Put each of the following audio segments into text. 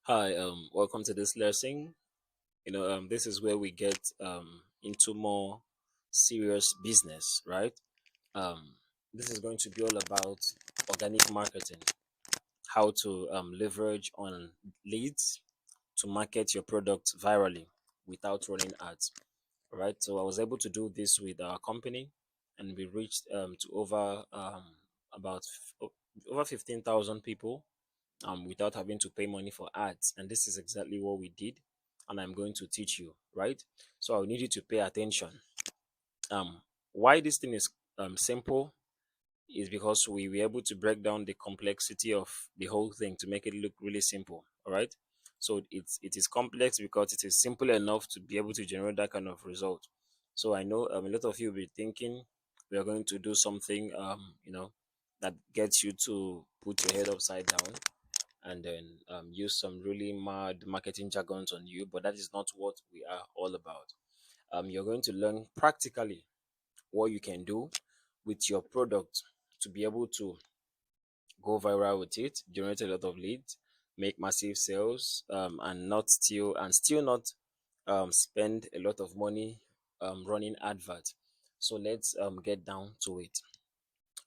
Hi, welcome to this lesson. This is where we get into more serious business, right? Um, this is going to be all about organic marketing, how to leverage on leads to market your product virally without running ads, right? So I was able to do this with our company, and we reached to about over 15,000 people without having to pay money for ads. And this is exactly what we did. And I'm going to teach you, right? So I need you to pay attention. Um, why this thing is simple is because we were able to break down the complexity of the whole thing to make it look really simple. All right. So it is complex because it is simple enough to be able to generate that kind of result. So I know a lot of you will be thinking we are going to do something that gets you to put your head upside down and then use some really mad marketing jargons on you, but that is not what we are all about. You're going to learn practically what you can do with your product to be able to go viral with it, generate a lot of leads, make massive sales, and still not spend a lot of money running adverts. So let's get down to it.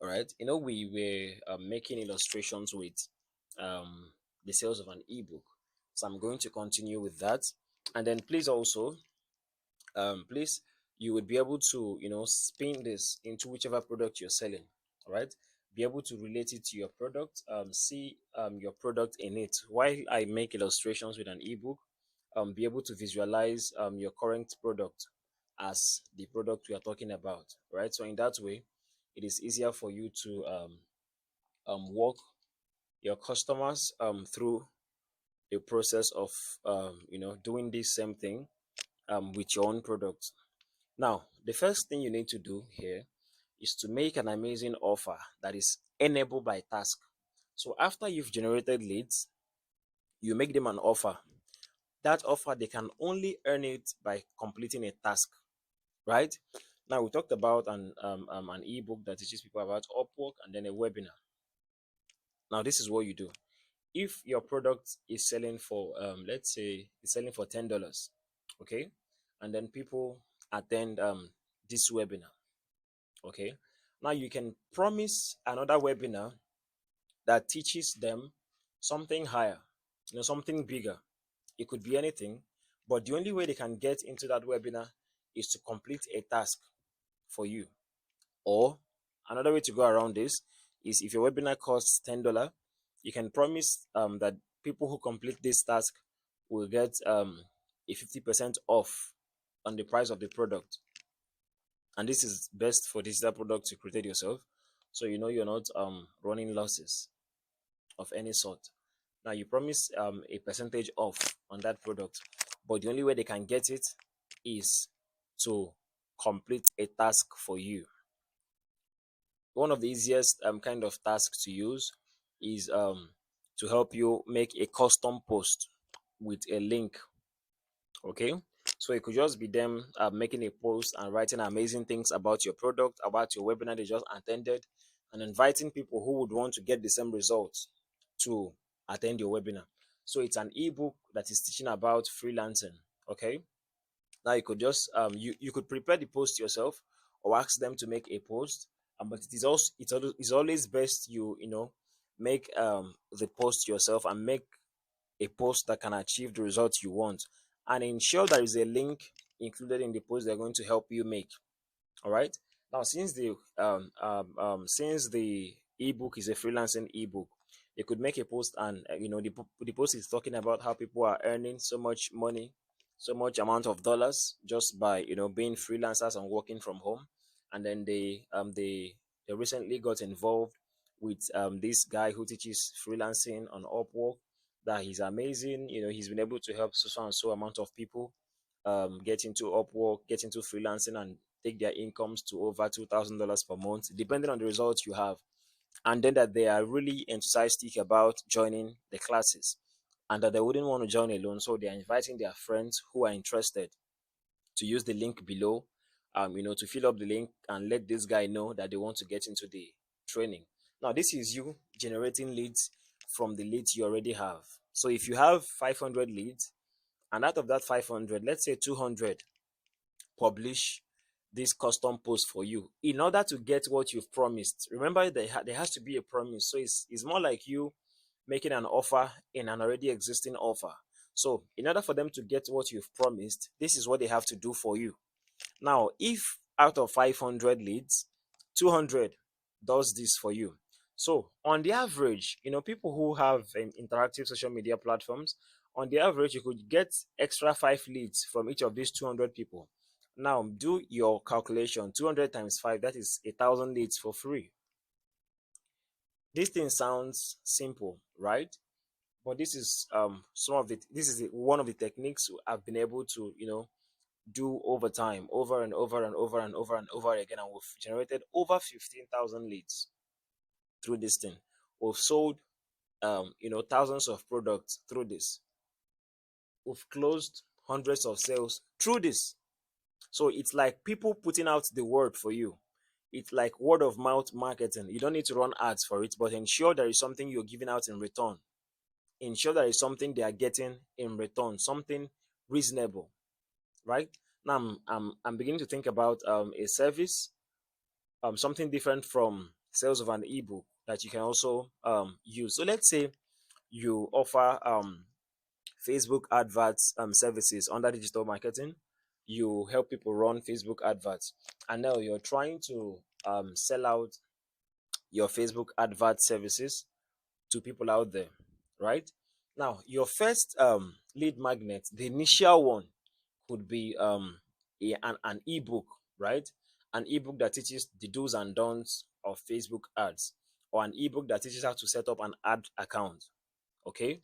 All right. We were making illustrations with um, the sales of an ebook. So I'm going to continue with that. And then please also, please, you would be able to, spin this into whichever product you're selling. All right. Be able to relate it to your product, see your product in it. While I make illustrations with an ebook, be able to visualize your current product as the product we are talking about. Right. So in that way, it is easier for you to walk your customers through the process of doing this same thing with your own product. Now, the first thing you need to do here is to make an amazing offer that is enabled by task. So after you've generated leads, you make them an offer. That offer, they can only earn it by completing a task, right? Now we talked about an ebook that teaches people about Upwork and then a webinar. Now this is what you do. If your product is selling for let's say it's selling for $10, okay, and then people attend this webinar, okay, now you can promise another webinar that teaches them something higher, something bigger. It could be anything, but the only way they can get into that webinar is to complete a task for you. Or another way to go around this is, if your webinar costs $10, you can promise that people who complete this task will get a 50% off on the price of the product. And this is best for digital products you created yourself. So you're not running losses of any sort. Now you promise a percentage off on that product, but the only way they can get it is to complete a task for you. One of the easiest kind of tasks to use is to help you make a custom post with a link. Okay, so it could just be them making a post and writing amazing things about your product, about your webinar they just attended, and inviting people who would want to get the same results to attend your webinar. So it's an ebook that is teaching about freelancing. Okay, now you could just you could prepare the post yourself or ask them to make a post. But it is also it's always best you make the post yourself and make a post that can achieve the results you want, and ensure there is a link included in the post they're going to help you make. All right. Now, since the ebook is a freelancing ebook, you could make a post, and the post is talking about how people are earning so much money, so much amount of dollars just by being freelancers and working from home. And then they recently got involved with this guy who teaches freelancing on Upwork. That he's amazing. He's been able to help so and so amount of people get into Upwork, get into freelancing, and take their incomes to over $2,000 per month, depending on the results you have. And then that they are really enthusiastic about joining the classes, and that they wouldn't want to join alone. So they are inviting their friends who are interested to use the link below, to fill up the link and let this guy know that they want to get into the training. Now, this is you generating leads from the leads you already have. So if you have 500 leads, and out of that 500, let's say 200 publish this custom post for you in order to get what you've promised. Remember, there has to be a promise. So it's more like you making an offer in an already existing offer. So in order for them to get what you've promised, this is what they have to do for you. Now, if out of 500 leads, 200 does this for you. So on the average, people who have interactive social media platforms, on the average, you could get extra 5 leads from each of these 200 people. Now, do your calculation. 200 times 5, that is 1,000 leads for free. This thing sounds simple, right? But this is one of the techniques I've been able to do over time, over and over and over and over and over again, and we've generated over 15,000 leads through this thing. We've sold thousands of products through this. We've closed hundreds of sales through this. So it's like people putting out the word for you. It's like word of mouth marketing. You don't need to run ads for it, but ensure there is something you're giving out in return. Ensure there is something they are getting in return, something reasonable, right? Now I'm beginning to think about a service, something different from sales of an ebook that you can also use. So let's say you offer Facebook adverts services under digital marketing. You help people run Facebook adverts, and now you're trying to sell out your Facebook advert services to people out there, right? Now, your first lead magnet, the initial one, could be an ebook, right? An ebook that teaches the do's and don'ts of Facebook ads, or an ebook that teaches how to set up an ad account. Okay.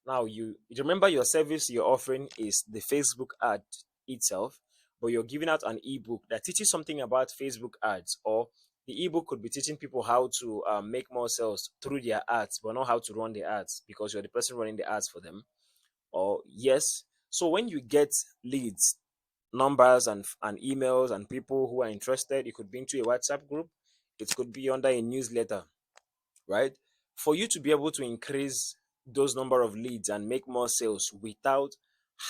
Now you remember your service you're offering is the Facebook ad itself, but you're giving out an ebook that teaches something about Facebook ads, or the ebook could be teaching people how to make more sales through their ads, but not how to run the ads because you're the person running the ads for them. Or yes. So when you get leads, numbers and emails and people who are interested, it could be into a WhatsApp group, it could be under a newsletter, right? For you to be able to increase those number of leads and make more sales without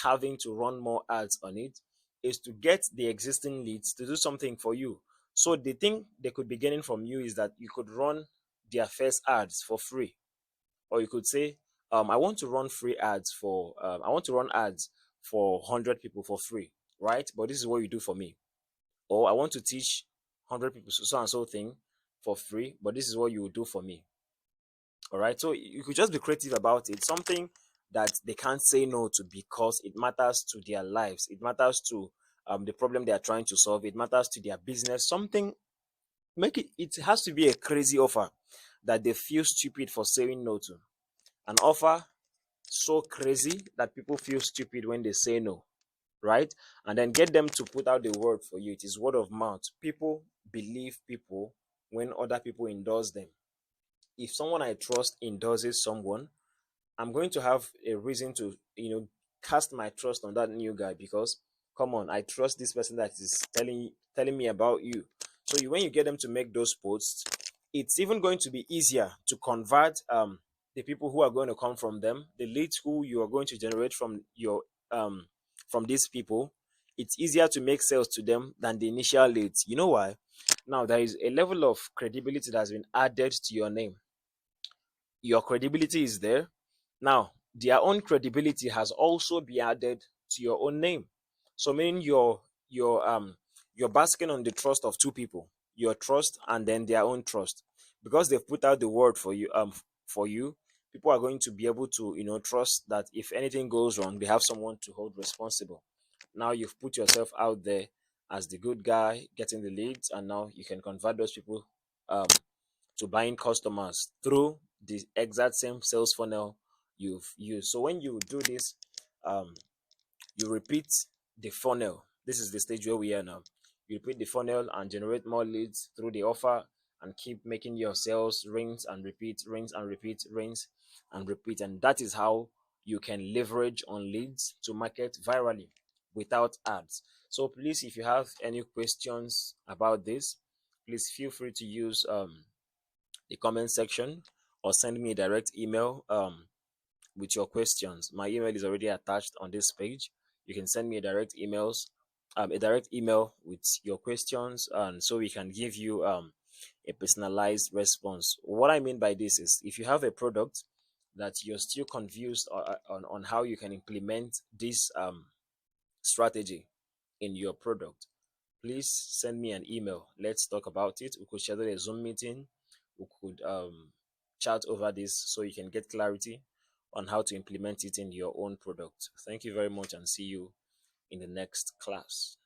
having to run more ads on it, is to get the existing leads to do something for you. So the thing they could be getting from you is that you could run their first ads for free, or you could say, I want to run free ads for I want to run ads for 100 people for free, right? But this is what you do for me. Or I want to teach 100 people so and so thing for free, but this is what you will do for me. All right. So you could just be creative about it. Something that they can't say no to because it matters to their lives. It matters to the problem they are trying to solve. It matters to their business. Something, make it. It has to be a crazy offer that they feel stupid for saying no to. An offer so crazy that people feel stupid when they say no, right? And then get them to put out the word for you. It is word of mouth. People believe people when other people endorse them. If someone I trust endorses someone, I'm going to have a reason to, cast my trust on that new guy because, come on, I trust this person that is telling me about you. So when you get them to make those posts, it's even going to be easier to convert the people who are going to come from them, the leads who you are going to generate from these people. It's easier to make sales to them than the initial leads. You know why? Now there is a level of credibility that has been added to your name. Your credibility is there. Now, their own credibility has also been added to your own name. So meaning you're basking on the trust of two people, your trust and then their own trust. Because they've put out the word for you, people are going to be able to, trust that if anything goes wrong, they have someone to hold responsible. Now you've put yourself out there as the good guy getting the leads, and now you can convert those people um to buying customers through the exact same sales funnel you've used. So when you do this, um, you repeat the funnel. This is the stage where we are now. You repeat the funnel and generate more leads through the offer and keep making your sales rings and repeat, rings and repeat, rings and repeat. And that is how you can leverage on leads to market virally without ads. So please, if you have any questions about this, please feel free to use the comment section, or send me a direct email with your questions. My email is already attached on this page. You can send me a direct email with your questions, and so we can give you a personalized response. What I mean by this is, if you have a product that you're still confused on how you can implement this strategy in your product, please send me an email. Let's talk about it. We could schedule a Zoom meeting. We could chat over this so you can get clarity on how to implement it in your own product. Thank you very much and see you in the next class.